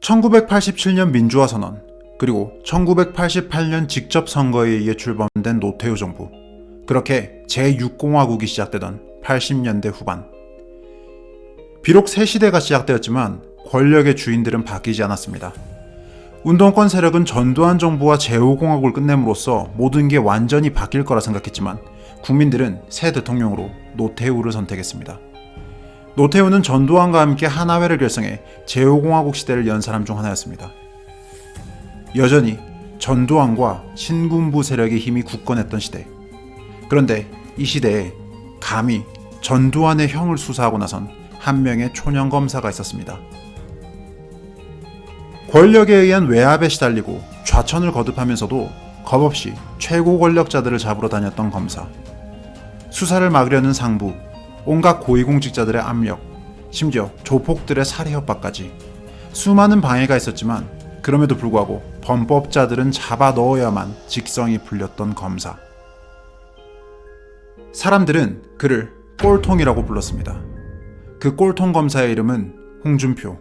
1987년 민주화 선언, 그리고 1988년 직접 선거에 의해 출범된 노태우 정부. 그렇게 제6공화국이 시작되던 80년대 후반. 비록 새 시대가 시작되었지만 권력의 주인들은 바뀌지 않았습니다. 운동권 세력은 전두환 정부와 제5공화국을 끝냄으로써 모든 게 완전히 바뀔 거라 생각했지만 국민들은 새 대통령으로 노태우를 선택했습니다. 노태우는 전두환과 함께 하나회를 결성해 제5공화국 시대를 연 사람 중 하나였습니다. 여전히 전두환과 신군부 세력의 힘이 굳건했던 시대. 그런데 이 시대에 감히 전두환의 형을 수사하고 나선 한 명의 초년 검사가 있었습니다. 권력에 의한 외압에 시달리고 좌천을 거듭하면서도 겁없이 최고 권력자들을 잡으러 다녔던 검사. 수사를 막으려는 상부, 온갖 고위공직자들의 압력, 심지어 조폭들의 살해 협박까지 수많은 방해가 있었지만 그럼에도 불구하고 범법자들은 잡아 넣어야만 직성이 풀렸던 검사. 사람들은 그를 꼴통이라고 불렀습니다. 그 꼴통 검사의 이름은 홍준표.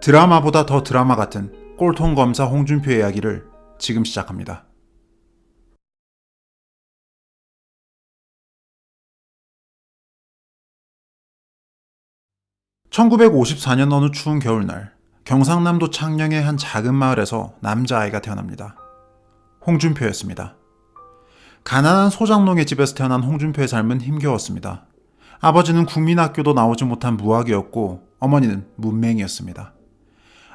드라마보다 더 드라마 같은 꼴통 검사 홍준표의 이야기를 지금 시작합니다. (1954년) 어느 추운 겨울날 경상남도 창녕의 한 작은 마을에서 남자아이가 태어납니다. 홍준표였습니다. 가난한 소장농의 집에서 태어난 홍준표의 삶은 힘겨웠습니다. 아버지는 국민학교도 나오지 못한 무학이었고 어머니는 문맹이었습니다.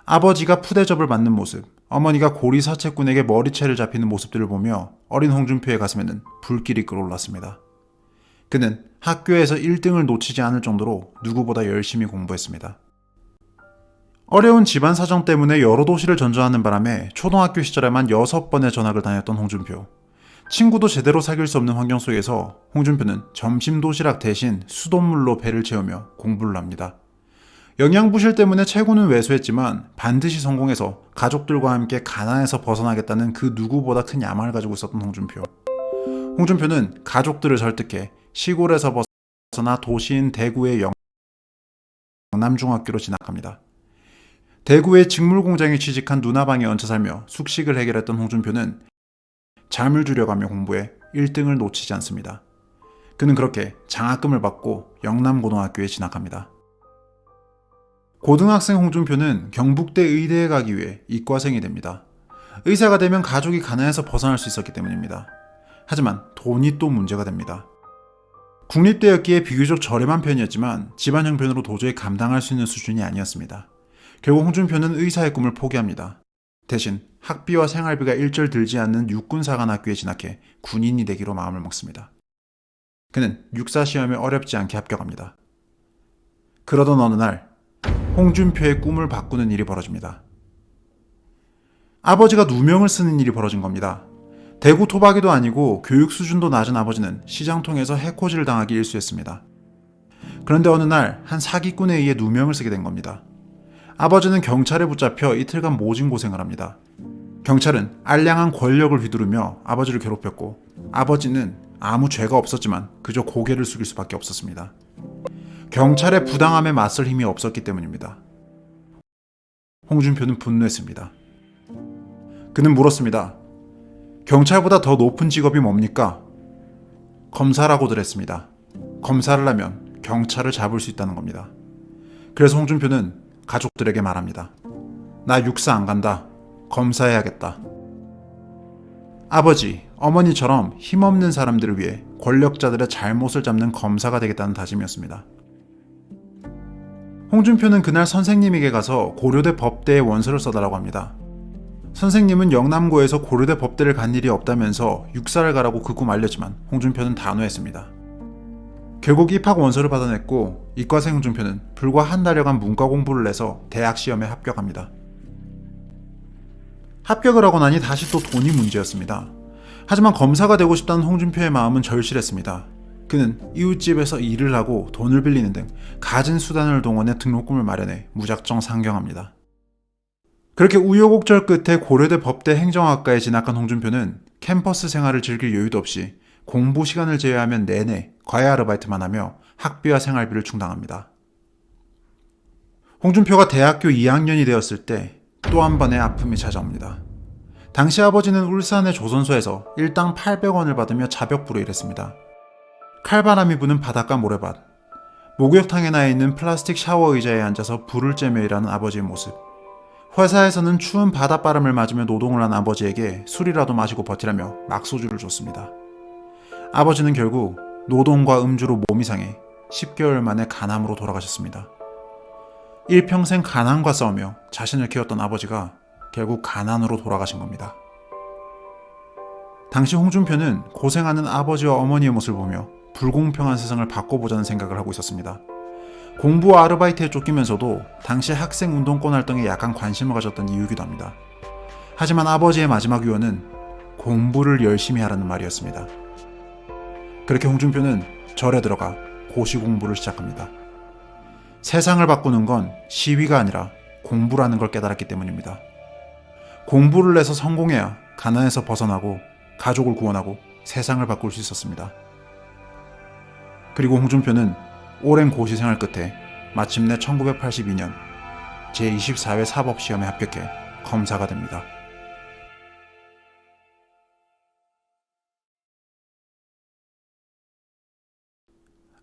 아버지가 푸대접을 받는 모습, 어머니가 고리사채꾼에게 머리채를 잡히는 모습들을 보며 어린 홍준표의 가슴에는 불길이 끓어올랐습니다. 그는 학교에서 1등을 놓치지 않을 정도로 누구보다 열심히 공부했습니다. 어려운 집안 사정 때문에 여러 도시를 전전하는 바람에 초등학교 시절에만 6번의 전학을 다녔던 홍준표. 친구도 제대로 사귈 수 없는 환경 속에서 홍준표는 점심 도시락 대신 수돗물로 배를 채우며 공부를 합니다. 영양부실 때문에 최고는 왜소했지만 반드시 성공해서 가족들과 함께 가난에서 벗어나겠다는 그 누구보다 큰 야망을 가지고 있었던 홍준표. 홍준표는 가족들을 설득해 시골에서 벗어나 도시인 대구의 영남중학교로 진학합니다. 대구의 직물공장에 취직한 누나방에 얹혀 살며 숙식을 해결했던 홍준표는 잠을 줄여가며 공부해 1등을 놓치지 않습니다. 그는 그렇게 장학금을 받고 영남고등학교에 진학합니다. 고등학생 홍준표는 경북대 의대에 가기 위해 이과생이 됩니다. 의사가 되면 가족이 가난해서 벗어날 수 있었기 때문입니다. 하지만 돈이 또 문제가 됩니다. 국립대였기에 비교적 저렴한 편이었지만 집안 형편으로 도저히 감당할 수 있는 수준이 아니었습니다. 결국 홍준표는 의사의 꿈을 포기합니다. 대신 학비와 생활비가 일절 들지 않는 육군사관학교에 진학해 군인이 되기로 마음을 먹습니다. 그는 육사시험에 어렵지 않게 합격합니다. 그러던 어느 날 홍준표의 꿈을 바꾸는 일이 벌어집니다. 아버지가 누명을 쓰는 일이 벌어진 겁니다. 대구 토박이도 아니고 교육 수준도 낮은 아버지는 시장통에서 해코지를 당하기 일쑤했습니다. 그런데 어느 날 한 사기꾼에 의해 누명을 쓰게 된 겁니다. 아버지는 경찰에 붙잡혀 이틀간 모진 고생을 합니다. 경찰은 알량한 권력을 휘두르며 아버지를 괴롭혔고 아버지는 아무 죄가 없었지만 그저 고개를 숙일 수밖에 없었습니다. 경찰의 부당함에 맞설 힘이 없었기 때문입니다. 홍준표는 분노했습니다. 그는 물었습니다. 경찰보다 더 높은 직업이 뭡니까? 검사라고들 했습니다. 검사를 하면 경찰을 잡을 수 있다는 겁니다. 그래서 홍준표는 가족들에게 말합니다. 나 육사 안 간다. 검사해야겠다. 아버지, 어머니처럼 힘없는 사람들을 위해 권력자들의 잘못을 잡는 검사가 되겠다는 다짐이었습니다. 홍준표는 그날 선생님에게 가서 고려대 법대에 원서를 써달라고 합니다. 선생님은 영남고에서 고려대 법대를 간 일이 없다면서 육사를 가라고 그 꿈 알렸지만 홍준표는 단호했습니다. 결국 입학 원서를 받아냈고 이과생 홍준표는 불과 한 달여간 문과 공부를 해서 대학 시험에 합격합니다. 합격을 하고 나니 다시 또 돈이 문제였습니다. 하지만 검사가 되고 싶다는 홍준표의 마음은 절실했습니다. 그는 이웃집에서 일을 하고 돈을 빌리는 등 가진 수단을 동원해 등록금을 마련해 무작정 상경합니다. 그렇게 우여곡절 끝에 고려대 법대 행정학과에 진학한 홍준표는 캠퍼스 생활을 즐길 여유도 없이 공부 시간을 제외하면 내내 과외 아르바이트만 하며 학비와 생활비를 충당합니다. 홍준표가 대학교 2학년이 되었을 때 또 한 번의 아픔이 찾아옵니다. 당시 아버지는 울산의 조선소에서 일당 800원을 받으며 자벽부로 일했습니다. 칼바람이 부는 바닷가 모래밭, 목욕탕에 나 있는 플라스틱 샤워 의자에 앉아서 불을 쬐며 일하는 아버지의 모습, 회사에서는 추운 바닷바람을 맞으며 노동을 한 아버지에게 술이라도 마시고 버티라며 막소주를 줬습니다. 아버지는 결국 노동과 음주로 몸이 상해 10개월 만에 간암으로 돌아가셨습니다. 일평생 가난과 싸우며 자신을 키웠던 아버지가 결국 가난으로 돌아가신 겁니다. 당시 홍준표는 고생하는 아버지와 어머니의 모습을 보며 불공평한 세상을 바꿔보자는 생각을 하고 있었습니다. 공부와 아르바이트에 쫓기면서도 당시 학생 운동권 활동에 약간 관심을 가졌던 이유이기도 합니다. 하지만 아버지의 마지막 유언은 공부를 열심히 하라는 말이었습니다. 그렇게 홍준표는 절에 들어가 고시 공부를 시작합니다. 세상을 바꾸는 건 시위가 아니라 공부라는 걸 깨달았기 때문입니다. 공부를 해서 성공해야 가난에서 벗어나고 가족을 구원하고 세상을 바꿀 수 있었습니다. 그리고 홍준표는 오랜 고시 생활 끝에 마침내 1982년 제24회 사법시험에 합격해 검사가 됩니다.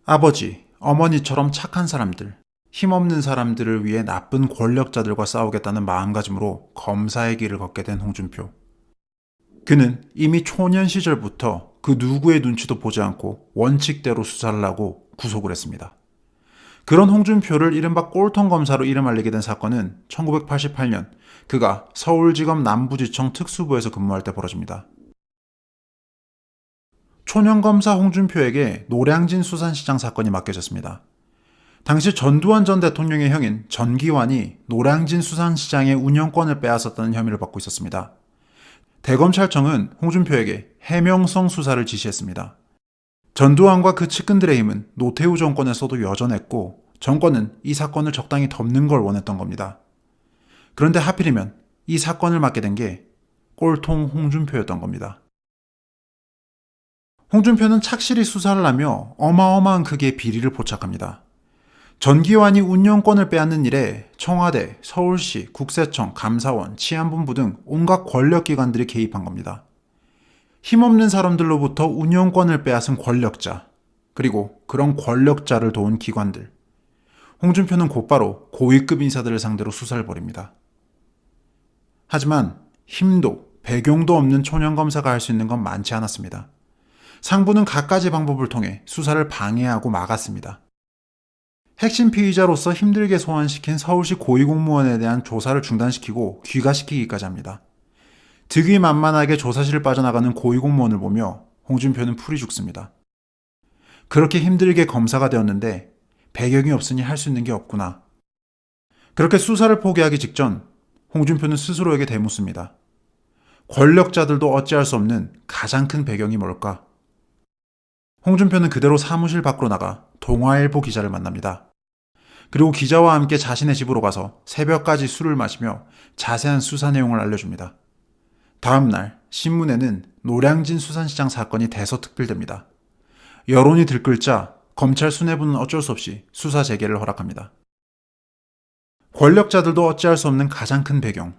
아버지, 어머니처럼 착한 사람들, 힘없는 사람들을 위해 나쁜 권력자들과 싸우겠다는 마음가짐으로 검사의 길을 걷게 된 홍준표. 그는 이미 초년 시절부터 그 누구의 눈치도 보지 않고 원칙대로 수사를 하고 구속을 했습니다. 그런 홍준표를 이른바 꼴통 검사로 이름 알리게 된 사건은 1988년 그가 서울지검 남부지청 특수부에서 근무할 때 벌어집니다. 초년검사 홍준표에게 노량진 수산시장 사건이 맡겨졌습니다. 당시 전두환 전 대통령의 형인 전기환이 노량진 수산시장의 운영권을 빼앗았다는 혐의를 받고 있었습니다. 대검찰청은 홍준표에게 해명성 수사를 지시했습니다. 전두환과 그 측근들의 힘은 노태우 정권에서도 여전했고 정권은 이 사건을 적당히 덮는 걸 원했던 겁니다. 그런데 하필이면 이 사건을 맡게 된 게 꼴통 홍준표였던 겁니다. 홍준표는 착실히 수사를 하며 어마어마한 크기의 비리를 포착합니다. 전기환이 운영권을 빼앗는 일에 청와대, 서울시, 국세청, 감사원, 치안본부 등 온갖 권력기관들이 개입한 겁니다. 힘없는 사람들로부터 운영권을 빼앗은 권력자, 그리고 그런 권력자를 도운 기관들. 홍준표는 곧바로 고위급 인사들을 상대로 수사를 벌입니다. 하지만 힘도 배경도 없는 초년검사가 할 수 있는 건 많지 않았습니다. 상부는 갖가지 방법을 통해 수사를 방해하고 막았습니다. 핵심 피의자로서 힘들게 소환시킨 서울시 고위공무원에 대한 조사를 중단시키고 귀가시키기까지 합니다. 득위만만하게 조사실을 빠져나가는 고위공무원을 보며 홍준표는 풀이 죽습니다. 그렇게 힘들게 검사가 되었는데 배경이 없으니 할 수 있는 게 없구나. 그렇게 수사를 포기하기 직전 홍준표는 스스로에게 되묻습니다. 권력자들도 어찌할 수 없는 가장 큰 배경이 뭘까? 홍준표는 그대로 사무실 밖으로 나가 동아일보 기자를 만납니다. 그리고 기자와 함께 자신의 집으로 가서 새벽까지 술을 마시며 자세한 수사 내용을 알려줍니다. 다음 날 신문에는 노량진 수산시장 사건이 대서특필됩니다. 여론이 들끓자 검찰 수뇌부는 어쩔 수 없이 수사 재개를 허락합니다. 권력자들도 어찌할 수 없는 가장 큰 배경,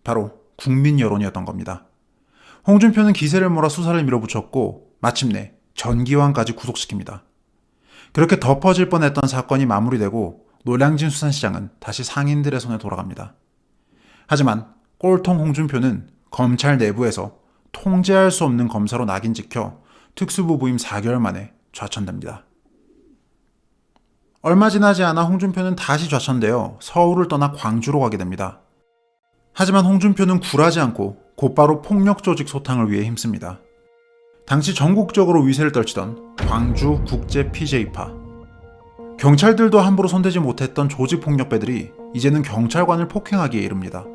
바로 국민 여론이었던 겁니다. 홍준표는 기세를 몰아 수사를 밀어붙였고 마침내 전기환까지 구속시킵니다. 그렇게 덮어질 뻔했던 사건이 마무리되고 노량진 수산시장은 다시 상인들의 손에 돌아갑니다. 하지만 꼴통 홍준표는 검찰 내부에서 통제할 수 없는 검사로 낙인 찍혀 특수부 부임 4개월 만에 좌천됩니다. 얼마 지나지 않아 홍준표는 다시 좌천되어 서울을 떠나 광주로 가게 됩니다. 하지만 홍준표는 굴하지 않고 곧바로 폭력 조직 소탕을 위해 힘씁니다. 당시 전국적으로 위세를 떨치던 광주 국제 PJ파. 경찰들도 함부로 손대지 못했던 조직폭력배들이 이제는 경찰관을 폭행하기에 이릅니다.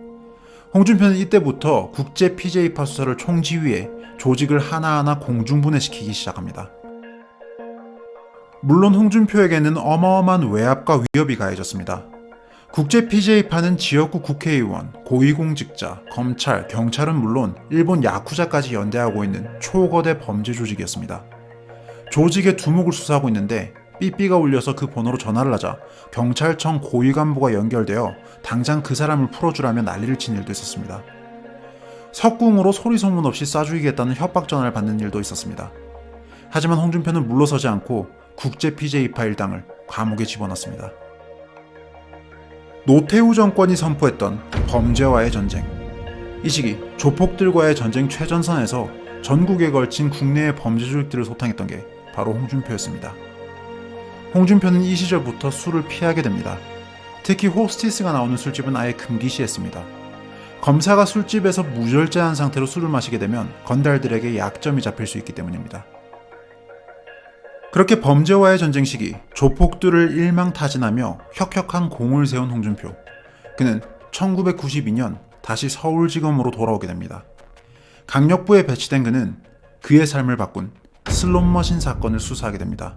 홍준표는 이때부터 국제 PJ파 수사를 총지휘해 조직을 하나하나 공중분해시키기 시작합니다. 물론 홍준표에게는 어마어마한 외압과 위협이 가해졌습니다. 국제 PJ파는 지역구 국회의원, 고위공직자, 검찰, 경찰은 물론 일본 야쿠자까지 연대하고 있는 초거대 범죄 조직이었습니다. 조직의 두목을 수사하고 있는데 삐삐가 울려서 그 번호로 전화를 하자 경찰청 고위 간부가 연결되어 당장 그 사람을 풀어주라며 난리를 친 일도 있었습니다. 석궁으로 소리 소문 없이 쏴주이겠다는 협박 전화를 받는 일도 있었습니다. 하지만 홍준표는 물러서지 않고 국제 피제이파 일당을 감옥에 집어넣습니다. 노태우 정권이 선포했던 범죄와의 전쟁. 이 시기 조폭들과의 전쟁 최전선에서 전국에 걸친 국내의 범죄 조직들을 소탕했던 게 바로 홍준표였습니다. 홍준표는 이 시절부터 술을 피하게 됩니다. 특히 호스티스가 나오는 술집은 아예 금기시했습니다. 검사가 술집에서 무절제한 상태로 술을 마시게 되면 건달들에게 약점이 잡힐 수 있기 때문입니다. 그렇게 범죄와의 전쟁 시기 조폭들을 일망타진하며 혁혁한 공을 세운 홍준표. 그는 1992년 다시 서울지검으로 돌아오게 됩니다. 강력부에 배치된 그는 그의 삶을 바꾼 슬롯머신 사건을 수사하게 됩니다.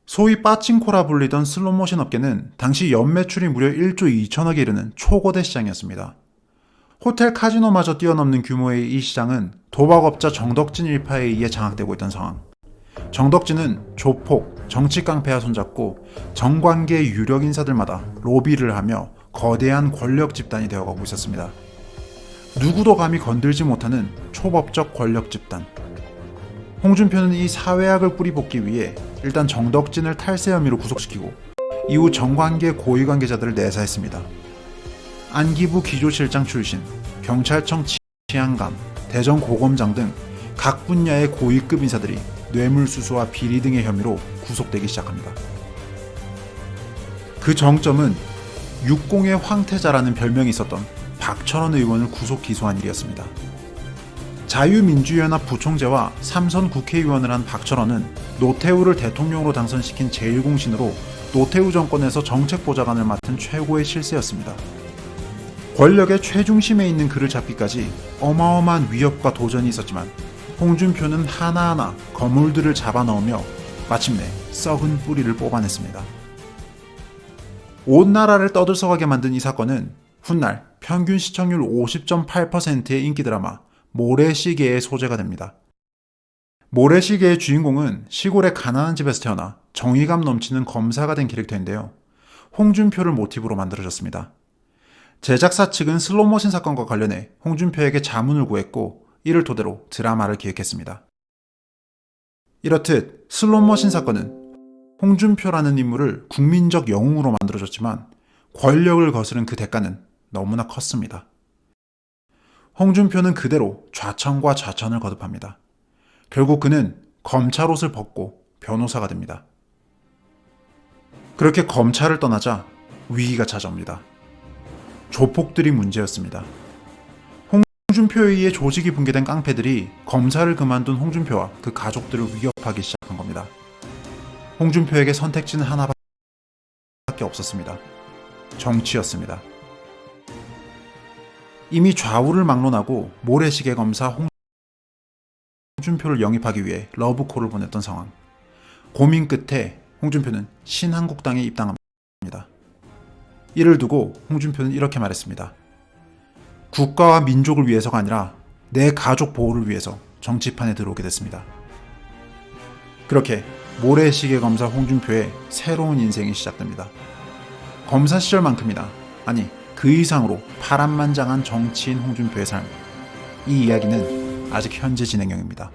소위 빠칭코라 불리던 슬롯머신 업계는 당시 연매출이 무려 1조 2천억에 이르는 초거대 시장이었습니다. 호텔 카지노마저 뛰어넘는 규모의 이 시장은 도박업자 정덕진 일파에 의해 장악되고 있던 상황. 정덕진은 조폭, 정치깡패와 손잡고 정관계 유력 인사들마다 로비를 하며 거대한 권력 집단이 되어가고 있었습니다. 누구도 감히 건들지 못하는 초법적 권력 집단. 홍준표는 이 사회악을 뿌리뽑기 위해 일단 정덕진을 탈세 혐의로 구속시키고 이후 정관계 고위 관계자들을 내사했습니다. 안기부 기조실장 출신, 경찰청 치안감, 대전고검장 등 각 분야의 고위급 인사들이 뇌물수수와 비리 등의 혐의로 구속되기 시작합니다. 그 정점은 육공의 황태자라는 별명이 있었던 박철원 의원을 구속 기소한 일이었습니다. 자유민주연합 부총재와 3선 국회의원을 한 박철원은 노태우를 대통령으로 당선시킨 제1공신으로 노태우 정권에서 정책보좌관을 맡은 최고의 실세였습니다. 권력의 최중심에 있는 그를 잡기까지 어마어마한 위협과 도전이 있었지만 홍준표는 하나하나 거물들을 잡아넣으며 마침내 썩은 뿌리를 뽑아냈습니다. 온 나라를 떠들썩하게 만든 이 사건은 훗날 평균 시청률 50.8%의 인기 드라마 모래시계의 소재가 됩니다. 모래시계의 주인공은 시골의 가난한 집에서 태어나 정의감 넘치는 검사가 된 캐릭터인데요. 홍준표를 모티브로 만들어졌습니다. 제작사 측은 슬롯머신 사건과 관련해 홍준표에게 자문을 구했고 이를 토대로 드라마를 기획했습니다. 이렇듯 슬롯머신 사건은 홍준표라는 인물을 국민적 영웅으로 만들어줬지만 권력을 거스른 그 대가는 너무나 컸습니다. 홍준표는 그대로 좌천과 좌천을 거듭합니다. 결국 그는 검찰 옷을 벗고 변호사가 됩니다. 그렇게 검찰을 떠나자 위기가 찾아옵니다. 조폭들이 문제였습니다. 홍준표에 의해 조직이 붕괴된 깡패들이 검사를 그만둔 홍준표와 그 가족들을 위협하기 시작한 겁니다. 홍준표에게 선택지는 하나밖에 없었습니다. 정치였습니다. 이미 좌우를 막론하고 모래시계 검사 홍준표를 영입하기 위해 러브콜을 보냈던 상황. 고민 끝에 홍준표는 신한국당에 입당합니다. 이를 두고 홍준표는 이렇게 말했습니다. 국가와 민족을 위해서가 아니라 내 가족 보호를 위해서 정치판에 들어오게 됐습니다. 그렇게 모래시계 검사 홍준표의 새로운 인생이 시작됩니다. 검사 시절만큼이나, 아니 그 이상으로 파란만장한 정치인 홍준표의 삶. 이 이야기는 아직 현재 진행형입니다.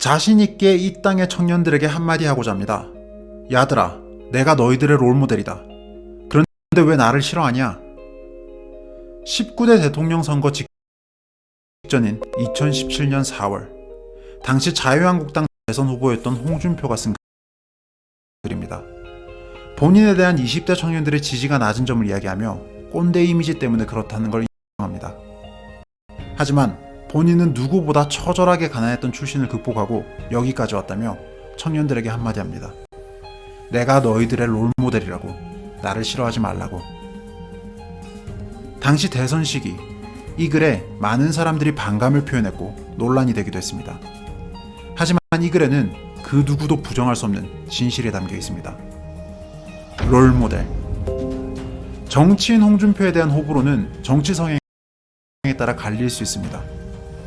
자신있게 이 땅의 청년들에게 한마디 하고자 합니다. 야들아, 내가 너희들의 롤모델이다. 그런데 왜 나를 싫어하냐? 19대 대통령 선거 직전인 2017년 4월, 당시 자유한국당 대선 후보였던 홍준표가 쓴 글입니다. 본인에 대한 20대 청년들의 지지가 낮은 점을 이야기하며 꼰대 이미지 때문에 그렇다는 걸 인정합니다. 하지만 본인은 누구보다 처절하게 가난했던 출신을 극복하고 여기까지 왔다며 청년들에게 한마디 합니다. 내가 너희들의 롤모델이라고. 나를 싫어하지 말라고. 당시 대선 시기, 이 글에 많은 사람들이 반감을 표현했고 논란이 되기도 했습니다. 하지만 이 글에는 그 누구도 부정할 수 없는 진실이 담겨 있습니다. 롤모델. 정치인 홍준표에 대한 호불호는 정치 성향 성향에 따라 갈릴 수 있습니다.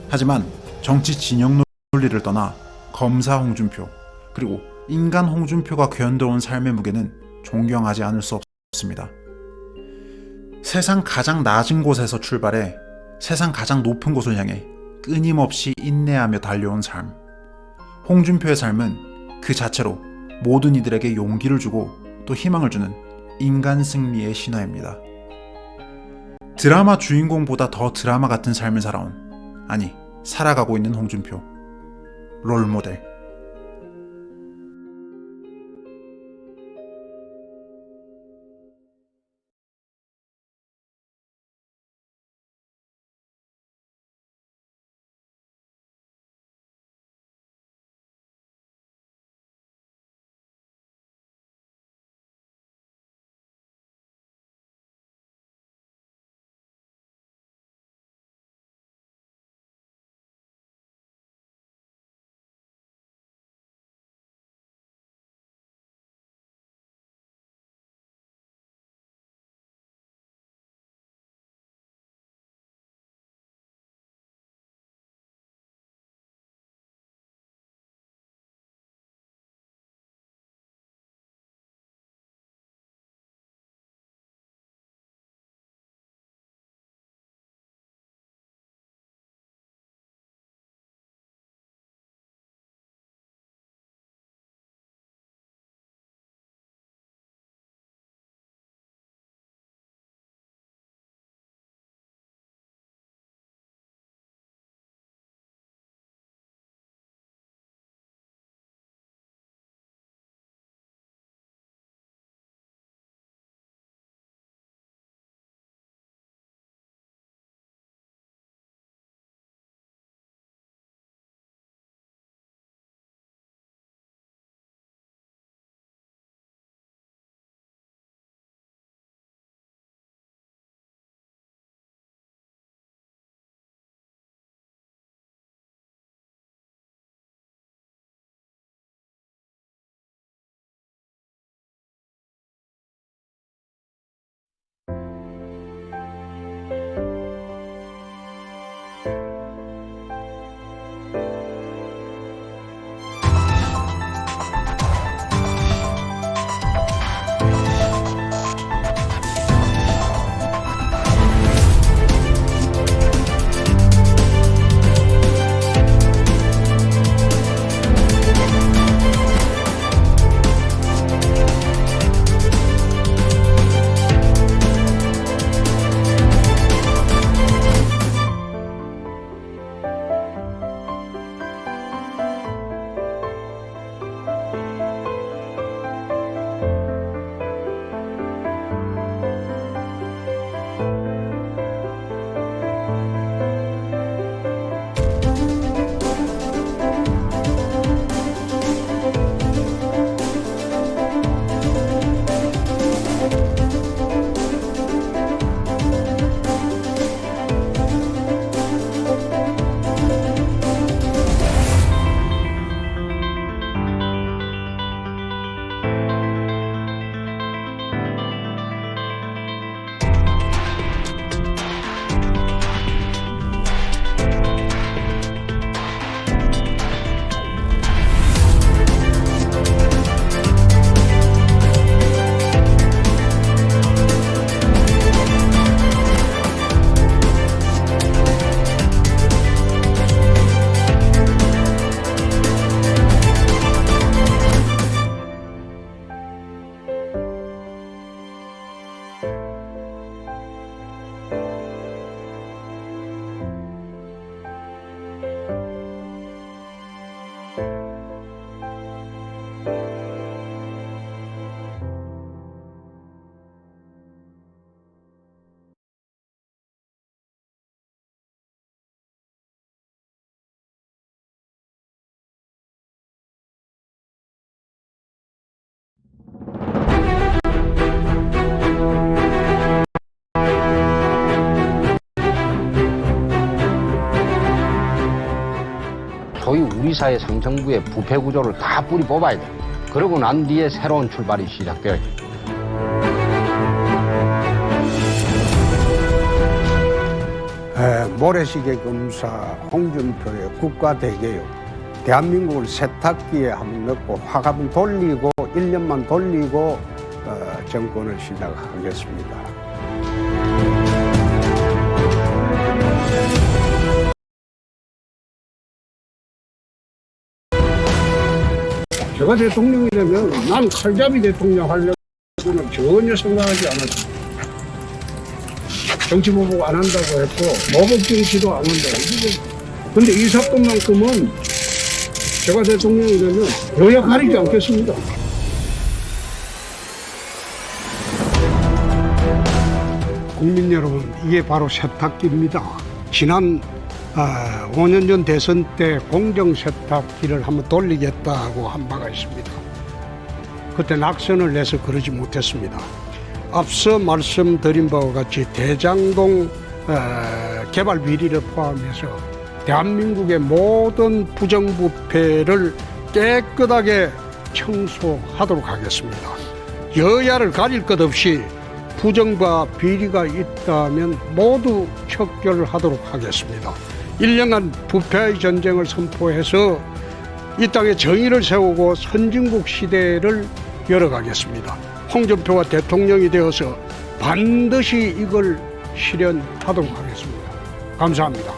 하지만 정치 진영 논리를 떠나 검사 홍준표 그리고 인간 홍준표가 견뎌온 삶의 무게는 존경하지 않을 수 없습니다. 세상 가장 낮은 곳에서 출발해 세상 가장 높은 곳을 향해 끊임없이 인내하며 달려온 삶. 홍준표의 삶은 그 자체로 모든 이들에게 용기를 주고 또 희망을 주는 인간 승리의 신화입니다. 드라마 주인공보다 더 드라마 같은 삶을 살아온, 아니 살아가고 있는 홍준표. 롤모델. 소위 우리 사회 상층부의 부패 구조를 다 뿌리 뽑아야 돼. 그러고 난 뒤에 새로운 출발이 시작돼요. 모래시계 검사 홍준표의 국가대개혁, 대한민국을 세탁기에 한번 넣고 확 한번 돌리고 1년만 돌리고 정권을 시작하겠습니다. 제가 대통령이 되면 난 칼잡이 대통령 하려고는 전혀 생각하지 않았습니다. 정치 보복 안 한다고 했고 모복 정치도 안 한다고. 근데 이 사건만큼은 제가 대통령이 되면 여야 가리지 않겠습니다. 국민 여러분, 이게 바로 세탁기입니다. 지난 5년 전 대선 때 공정 세탁기를 한번 돌리겠다고 한 바가 있습니다. 그때 낙선을 내서 그러지 못했습니다. 앞서 말씀드린 바와 같이 대장동 개발 비리를 포함해서 대한민국의 모든 부정부패를 깨끗하게 청소하도록 하겠습니다. 여야를 가릴 것 없이 부정과 비리가 있다면 모두 척결하도록 하겠습니다. 1년간 부패의 전쟁을 선포해서 이 땅에 정의를 세우고 선진국 시대를 열어가겠습니다. 홍준표가 대통령이 되어서 반드시 이걸 실현하도록 하겠습니다. 감사합니다.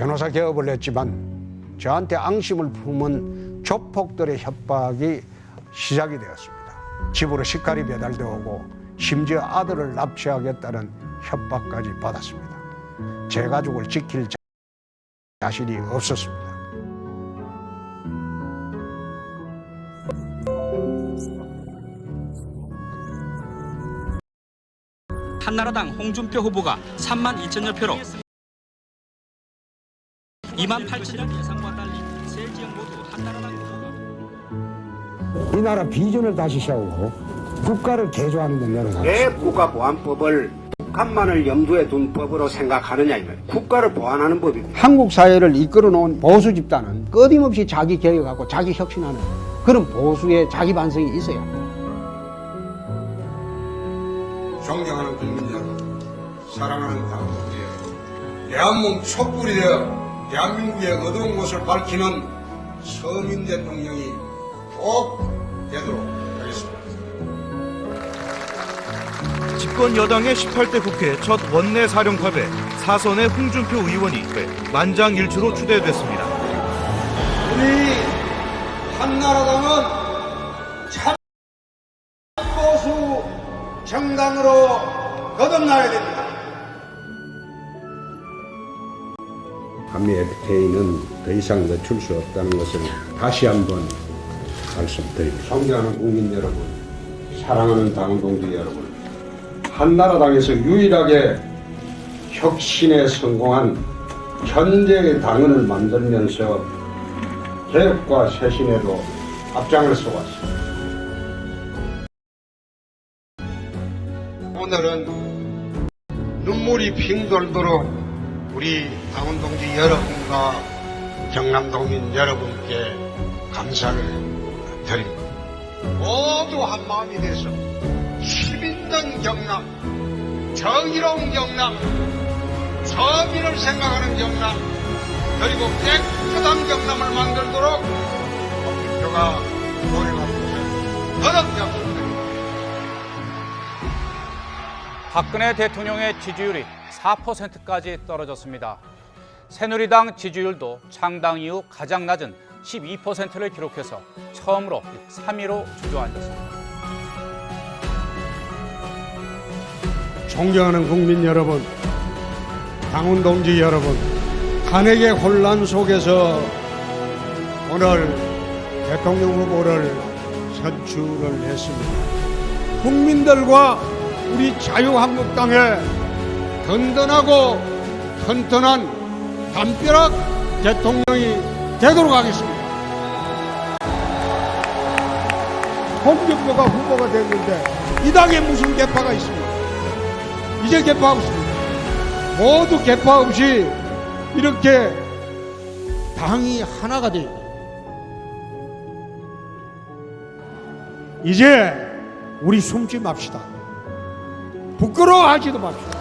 변호사 개업을 했지만 저한테 앙심을 품은 조폭들의 협박이 시작이 되었습니다. 집으로 식칼이 배달되어 오고 심지어 아들을 납치하겠다는 협박까지 받았습니다. 제 가족을 지킬 자신이 없었습니다. 한나라당 홍준표 후보가 3만 2천여 표로 2만 8천여 예상과 달리 세 지역 모두 한나라당 후보가 이 나라 비전을 다시 세우고 국가를 개조하는 데 내려가겠습니다. 왜 국가보안법을 북한만을 염두에 둔 법으로 생각하느냐 이거예요. 국가를 보안하는 법입니다. 한국 사회를 이끌어 놓은 보수 집단은 끊임없이 자기 개혁하고 자기 혁신하는 그런 보수의 자기 반성이 있어야 합니다. 존경하는 국민 여러분, 사랑하는 당원들 여러분, 대한민국 촛불이 되어 대한민국의 어두운 곳을 밝히는 서민 대통령이 꼭 되도록 하겠습니다. 집권 여당의 18대 국회 첫 원내 사령탑에 사선의 홍준표 의원이 만장일치로 추대됐습니다. 우리 한나라당은 참보수 정당으로 거듭나야 됩니다. 한미 FTA는 더 이상 늦출 수 없다는 것을 다시 한번 말씀드립니다. 존경하는 국민 여러분, 사랑하는 당원 동지 여러분, 한나라당에서 유일하게 혁신에 성공한 현재의 당원을 만들면서 개혁과 쇄신에도 앞장을 서왔습니다. 오늘은 눈물이 핑 돌도록 우리 당원 동지 여러분과 경남도민 여러분께 감사를 드립니다. 모두 한 마음이 돼서 힘있는 경남, 정의로운 경남, 서민을 생각하는 경남, 그리고 깨끗한 경남을 만들도록 홍준표가 노력하는 것을 더럽게 합니다. 박근혜 대통령의 지지율이 4%까지 떨어졌습니다. 새누리당 지지율도 창당 이후 가장 낮은 12%를 기록해서 처음으로 3위로 주저앉았습니다. 존경하는 국민 여러분, 당원 동지 여러분, 탄핵의 혼란 속에서 오늘 대통령 후보를 선출을 했습니다. 국민들과 우리 자유한국당의 든든하고 튼튼한 담벼락 대통령이 되도록 하겠습니다. 홍준표가 후보가 됐는데 이 당에 무슨 개파가 있습니까? 이제 개파 없습니다. 모두 개파 없이 이렇게 당이 하나가 돼요. 이제 우리 숨지 맙시다. 부끄러워하지도 맙시다.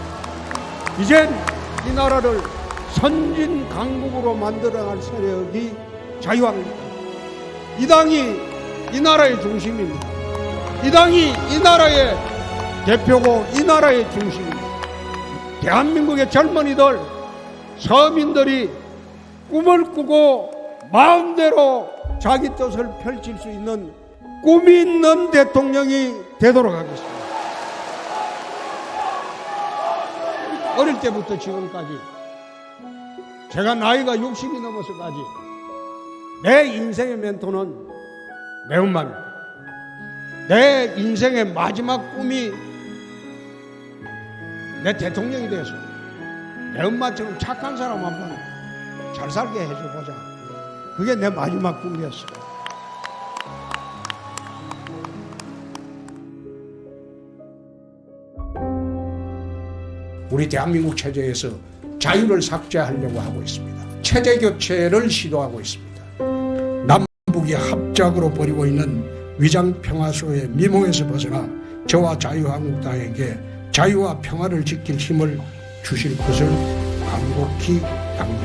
이젠 이 나라를 선진 강국으로 만들어갈 세력이 자유한국당. 이 당이 이 나라의 중심입니다. 이 당이 이 나라의 대표고 이 나라의 중심입니다. 대한민국의 젊은이들, 서민들이 꿈을 꾸고 마음대로 자기 뜻을 펼칠 수 있는 꿈이 있는 대통령이 되도록 하겠습니다. 어릴 때부터 지금까지 제가 나이가 60이 넘어서까지 내 인생의 멘토는 매운맛입니다. 내 인생의 마지막 꿈이 내 대통령이 돼서 매운맛처럼 착한 사람 한번 잘 살게 해줘보자. 그게 내 마지막 꿈이었어. 우리 대한민국 체제에서 자유를 삭제하려고 하고 있습니다. 체제 교체를 시도하고 있습니다. 남북이 합작으로 벌이고 있는 위장평화소의 미몽에서 벗어나 저와 자유한국당에게 자유와 평화를 지킬 힘을 주실 것을 간곡히 당부합니다.